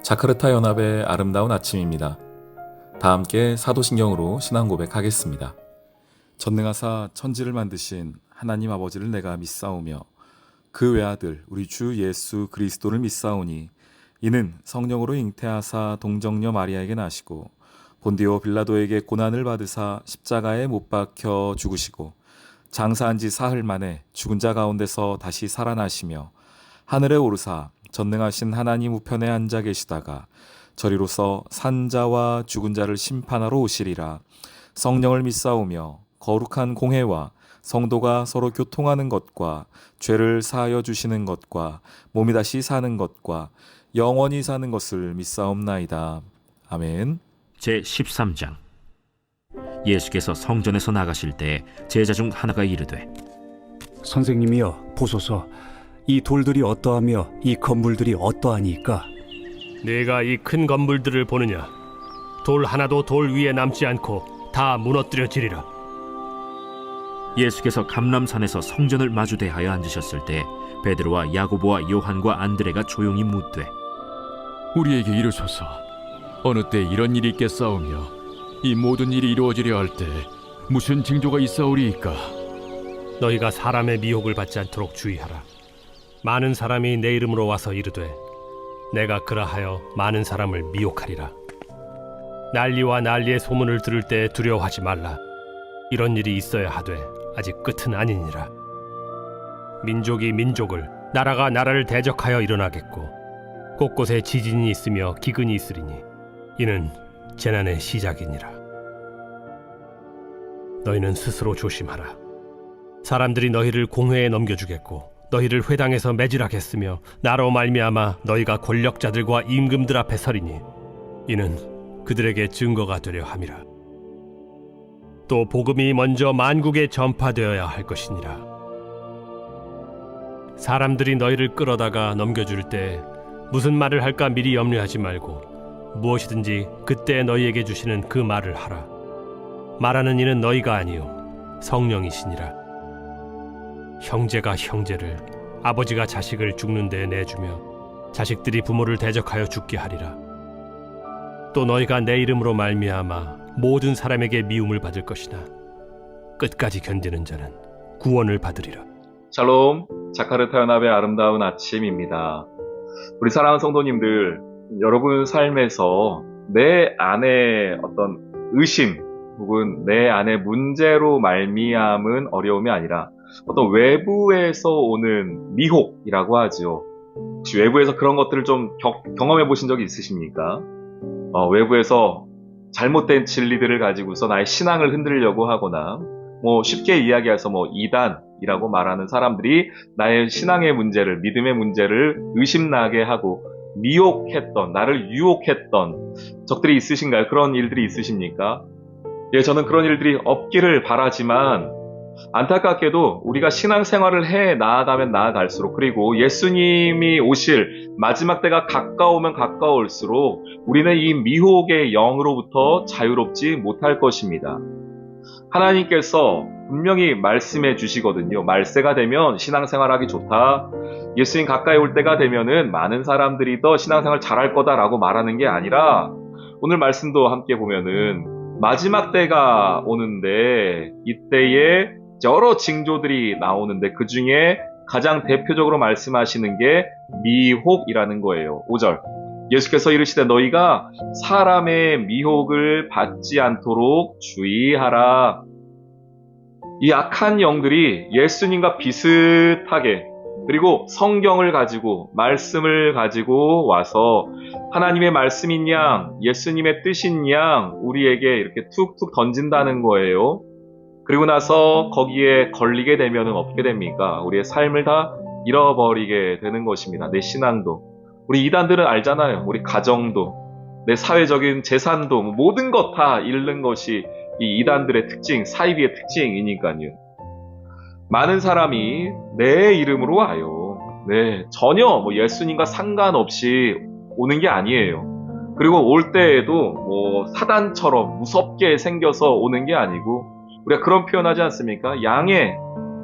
자카르타 연합의 아름다운 아침입니다. 다 함께 사도신경으로 신앙 고백하겠습니다. 전능하사 천지를 만드신 하나님 아버지를 내가 믿사오며 그 외아들 우리 주 예수 그리스도를 믿사오니 이는 성령으로 잉태하사 동정녀 마리아에게 나시고 본디오 빌라도에게 고난을 받으사 십자가에 못 박혀 죽으시고 장사한 지 사흘 만에 죽은 자 가운데서 다시 살아나시며 하늘에 오르사 전능하신 하나님 우편에 앉아 계시다가 저리로서 산자와 죽은 자를 심판하러 오시리라. 성령을 믿사오며 거룩한 공회와 성도가 서로 교통하는 것과 죄를 사하여 주시는 것과 몸이 다시 사는 것과 영원히 사는 것을 믿사옵나이다. 아멘. 제13장. 예수께서 성전에서 나가실 때 제자 중 하나가 이르되, 선생님이여 보소서, 이 돌들이 어떠하며 이 건물들이 어떠하니까? 네가 이 큰 건물들을 보느냐? 돌 하나도 돌 위에 남지 않고 다 무너뜨려지리라. 예수께서 감람산에서 성전을 마주 대하여 앉으셨을 때 베드로와 야고보와 요한과 안드레가 조용히 묻되, 우리에게 이르소서, 어느 때 이런 일이 있겠사오며 이 모든 일이 이루어지려 할 때 무슨 징조가 있사오리이까? 너희가 사람의 미혹을 받지 않도록 주의하라. 많은 사람이 내 이름으로 와서 이르되 내가 그라하여 많은 사람을 미혹하리라. 난리와 난리의 소문을 들을 때 두려워하지 말라. 이런 일이 있어야 하되 아직 끝은 아니니라. 민족이 민족을, 나라가 나라를 대적하여 일어나겠고 곳곳에 지진이 있으며 기근이 있으리니 이는 재난의 시작이니라. 너희는 스스로 조심하라. 사람들이 너희를 공회에 넘겨주겠고 너희를 회당에서 매질하겠으며 나로 말미암아 너희가 권력자들과 임금들 앞에 서리니 이는 그들에게 증거가 되려 함이라. 또 복음이 먼저 만국에 전파되어야 할 것이니라. 사람들이 너희를 끌어다가 넘겨줄 때 무슨 말을 할까 미리 염려하지 말고 무엇이든지 그때 너희에게 주시는 그 말을 하라. 말하는 이는 너희가 아니요 성령이시니라. 형제가 형제를, 아버지가 자식을 죽는 데에 내주며 자식들이 부모를 대적하여 죽게 하리라. 또 너희가 내 이름으로 말미암아 모든 사람에게 미움을 받을 것이나 끝까지 견디는 자는 구원을 받으리라. 샬롬, 자카르타 연합의 아름다운 아침입니다. 우리 사랑하는 성도님들, 여러분 삶에서 내 안에 어떤 의심 혹은 내 안에 문제로 말미암은 어려움이 아니라 어떤 외부에서 오는 미혹이라고 하죠. 혹시 외부에서 그런 것들을 좀 경험해 보신 적이 있으십니까? 외부에서 잘못된 진리들을 가지고서 나의 신앙을 흔들려고 하거나 쉽게 이야기해서 이단이라고 말하는 사람들이 나의 신앙의 문제를, 믿음의 문제를 의심나게 하고 미혹했던, 나를 유혹했던 적들이 있으신가요? 그런 일들이 있으십니까? 예, 저는 그런 일들이 없기를 바라지만 안타깝게도 우리가 신앙생활을 해 나아가면 나아갈수록, 그리고 예수님이 오실 마지막 때가 가까우면 가까울수록 우리는 이 미혹의 영으로부터 자유롭지 못할 것입니다. 하나님께서 분명히 말씀해 주시거든요. 말세가 되면 신앙생활하기 좋다. 예수님 가까이 올 때가 되면은 많은 사람들이 더 신앙생활 잘할 거다라고 말하는 게 아니라, 오늘 말씀도 함께 보면은 마지막 때가 오는데 이때에 여러 징조들이 나오는데 그 중에 가장 대표적으로 말씀하시는 게 미혹이라는 거예요. 5절. 예수께서 이르시되 너희가 사람의 미혹을 받지 않도록 주의하라. 이 악한 영들이 예수님과 비슷하게, 그리고 성경을 가지고, 말씀을 가지고 와서 하나님의 말씀인 양, 예수님의 뜻인 양 우리에게 이렇게 툭툭 던진다는 거예요. 그리고 나서 거기에 걸리게 되면 어떻게 됩니까? 우리의 삶을 다 잃어버리게 되는 것입니다. 내 신앙도. 우리 이단들은 알잖아요. 우리 가정도, 내 사회적인 재산도, 모든 것 다 잃는 것이 이 이단들의 특징, 사이비의 특징이니까요. 많은 사람이 내 이름으로 와요. 네, 전혀 예수님과 상관없이 오는 게 아니에요. 그리고 올 때에도 사단처럼 무섭게 생겨서 오는 게 아니고, 우리가 그런 표현하지 않습니까? 양의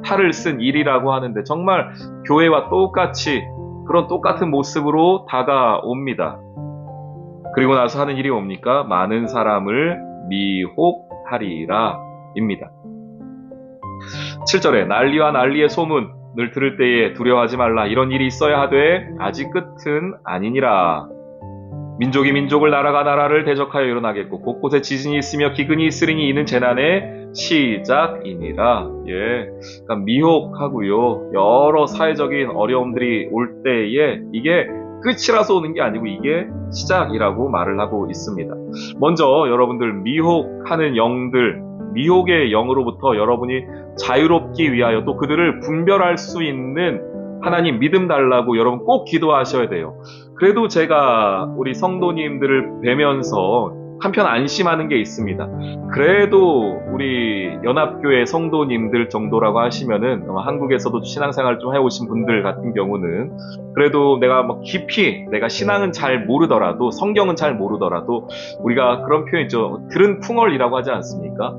탈을 쓴 일이라고 하는데 정말 교회와 똑같이 그런 똑같은 모습으로 다가옵니다. 그리고 나서 하는 일이 뭡니까? 많은 사람을 미혹하리라 입니다. 7절에 난리와 난리의 소문을 들을 때에 두려워하지 말라. 이런 일이 있어야 하되 아직 끝은 아니니라. 민족이 민족을 나라가 나라를 대적하여 일어나겠고 곳곳에 지진이 있으며 기근이 있으리니 이는 재난의 시작이니라. 그러니까 미혹하고요. 여러 사회적인 어려움들이 올 때에 이게 끝이라서 오는 게 아니고 이게 시작이라고 말을 하고 있습니다. 먼저 여러분들 미혹하는 영들, 미혹의 영으로부터 여러분이 자유롭기 위하여 또 그들을 분별할 수 있는 하나님 믿음 달라고 여러분 꼭 기도하셔야 돼요. 그래도 제가 우리 성도님들을 뵈면서 한편 안심하는 게 있습니다. 그래도 우리 연합교회 성도님들 정도라고 하시면은 한국에서도 신앙생활 좀 해오신 분들 같은 경우는 그래도 내가 뭐 깊이 내가 신앙은 잘 모르더라도 성경은 잘 모르더라도 우리가 그런 표현 있죠. 들은 풍월이라고 하지 않습니까?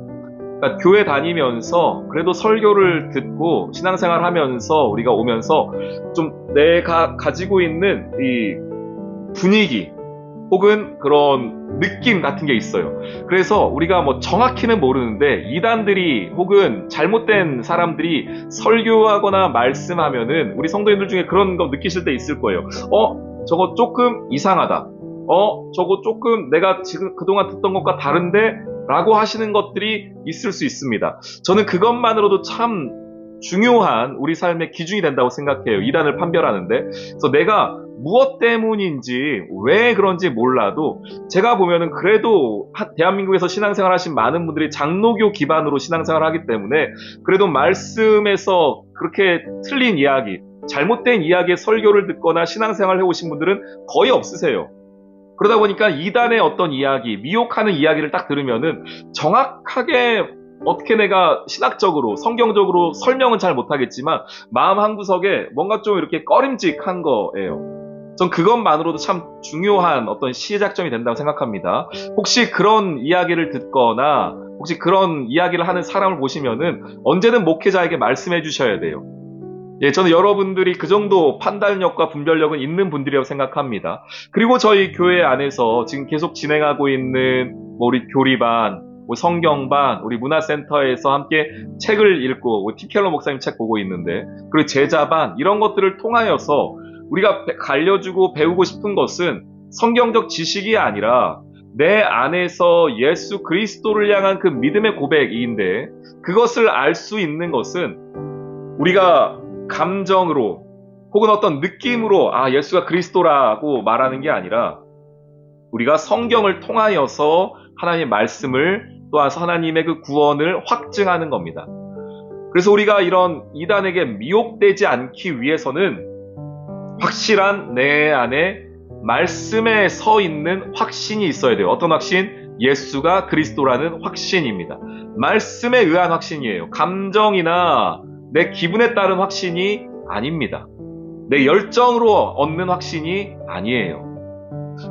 그러니까 교회 다니면서 그래도 설교를 듣고 신앙생활 하면서 우리가 오면서 좀 내가 가지고 있는 이 분위기 혹은 그런 느낌 같은 게 있어요. 그래서 우리가 뭐 정확히는 모르는데 이단들이 혹은 잘못된 사람들이 설교하거나 말씀하면은 우리 성도님들 중에 그런 거 느끼실 때 있을 거예요. 저거 조금 이상하다. 저거 조금 내가 지금 그동안 듣던 것과 다른데? 라고 하시는 것들이 있을 수 있습니다. 저는 그것만으로도 참 중요한 우리 삶의 기준이 된다고 생각해요. 이단을 판별하는데. 그래서 내가 무엇 때문인지 왜 그런지 몰라도 제가 보면은 그래도 대한민국에서 신앙생활 하신 많은 분들이 장로교 기반으로 신앙생활을 하기 때문에 그래도 말씀에서 그렇게 틀린 이야기, 잘못된 이야기의 설교를 듣거나 신앙생활을 해오신 분들은 거의 없으세요. 그러다 보니까 이단의 어떤 이야기, 미혹하는 이야기를 딱 들으면은 정확하게 어떻게 내가 신학적으로, 성경적으로 설명은 잘 못하겠지만 마음 한구석에 뭔가 좀 이렇게 꺼림직한 거예요. 전 그것만으로도 참 중요한 어떤 시작점이 된다고 생각합니다. 혹시 그런 이야기를 듣거나 혹시 그런 이야기를 하는 사람을 보시면은 언제든 목회자에게 말씀해 주셔야 돼요. 저는 여러분들이 그 정도 판단력과 분별력은 있는 분들이라고 생각합니다. 그리고 저희 교회 안에서 지금 계속 진행하고 있는 우리 교리반, 성경반, 우리 문화센터에서 함께 책을 읽고 티켈러 목사님 책 보고 있는데 그리고 제자반 이런 것들을 통하여서 우리가 알려주고 배우고 싶은 것은 성경적 지식이 아니라 내 안에서 예수 그리스도를 향한 그 믿음의 고백인데 그것을 알 수 있는 것은 우리가 감정으로 혹은 어떤 느낌으로 예수가 그리스도라고 말하는 게 아니라 우리가 성경을 통하여서 하나님의 말씀을 또한 하나님의 그 구원을 확증하는 겁니다. 그래서 우리가 이런 이단에게 미혹되지 않기 위해서는 확실한 내 안에 말씀에 서 있는 확신이 있어야 돼요. 어떤 확신? 예수가 그리스도라는 확신입니다. 말씀에 의한 확신이에요. 감정이나 내 기분에 따른 확신이 아닙니다. 내 열정으로 얻는 확신이 아니에요.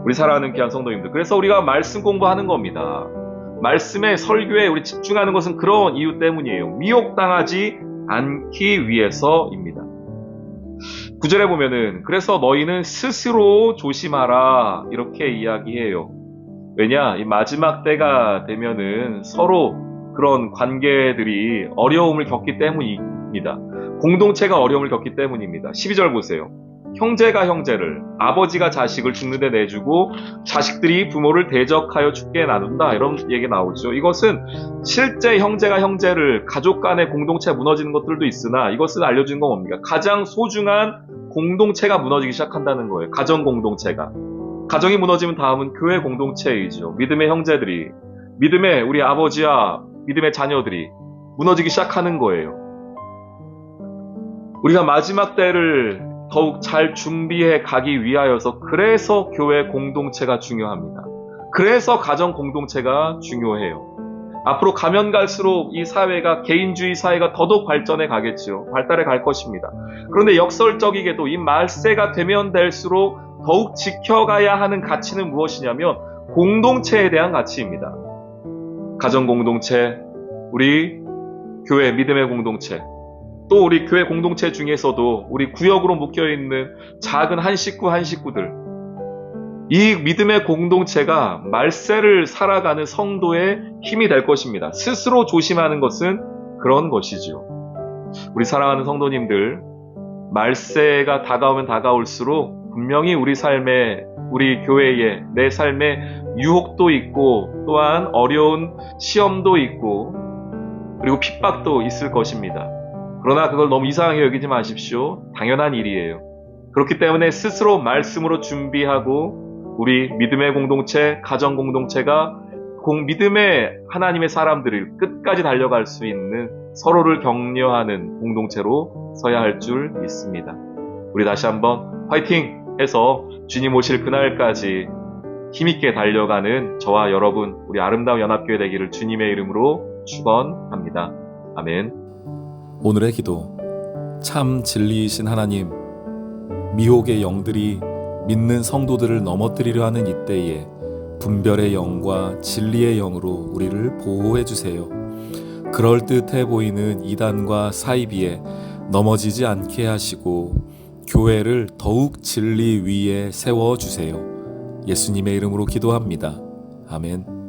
우리 사랑하는 귀한 성도님들, 그래서 우리가 말씀 공부하는 겁니다. 말씀의 설교에 우리 집중하는 것은 그런 이유 때문이에요. 미혹당하지 않기 위해서입니다. 9절에 보면은 그래서 너희는 스스로 조심하라 이렇게 이야기해요. 왜냐? 이 마지막 때가 되면은 서로 그런 관계들이 어려움을 겪기 때문입니다. 공동체가 어려움을 겪기 때문입니다. 12절 보세요. 형제가 형제를, 아버지가 자식을 죽는 데 내주고 자식들이 부모를 대적하여 죽게 나눈다 이런 얘기 나오죠. 이것은 실제 형제가 형제를, 가족 간의 공동체가 무너지는 것들도 있으나 이것을 알려주는 건 뭡니까? 가장 소중한 공동체가 무너지기 시작한다는 거예요. 가정 공동체가. 가정이 무너지면 다음은 교회 공동체이죠. 믿음의 형제들이, 믿음의 우리 아버지와 믿음의 자녀들이 무너지기 시작하는 거예요. 우리가 마지막 때를 더욱 잘 준비해 가기 위하여서 그래서 교회 공동체가 중요합니다. 그래서 가정 공동체가 중요해요. 앞으로 가면 갈수록 이 사회가 개인주의 사회가 더더욱 발전해 가겠죠. 발달해 갈 것입니다. 그런데 역설적이게도 이 말세가 되면 될수록 더욱 지켜가야 하는 가치는 무엇이냐면 공동체에 대한 가치입니다. 가정 공동체, 우리 교회 믿음의 공동체, 또 우리 교회 공동체 중에서도 우리 구역으로 묶여있는 작은 한 식구들, 이 믿음의 공동체가 말세를 살아가는 성도의 힘이 될 것입니다. 스스로 조심하는 것은 그런 것이죠. 우리 사랑하는 성도님들, 말세가 다가오면 다가올수록 분명히 우리 삶에, 우리 교회에, 내 삶에 유혹도 있고 또한 어려운 시험도 있고 그리고 핍박도 있을 것입니다. 그러나 그걸 너무 이상하게 여기지 마십시오. 당연한 일이에요. 그렇기 때문에 스스로 말씀으로 준비하고 우리 믿음의 공동체, 가정 공동체가 믿음의 하나님의 사람들을 끝까지 달려갈 수 있는 서로를 격려하는 공동체로 서야 할 줄 믿습니다. 우리 다시 한번 화이팅 해서 주님 오실 그날까지 힘있게 달려가는 저와 여러분, 우리 아름다운 연합교회 되기를 주님의 이름으로 축원합니다. 아멘. 오늘의 기도. 참 진리이신 하나님, 미혹의 영들이 믿는 성도들을 넘어뜨리려 하는 이때에 분별의 영과 진리의 영으로 우리를 보호해 주세요. 그럴듯해 보이는 이단과 사이비에 넘어지지 않게 하시고 교회를 더욱 진리 위에 세워 주세요. 예수님의 이름으로 기도합니다. 아멘.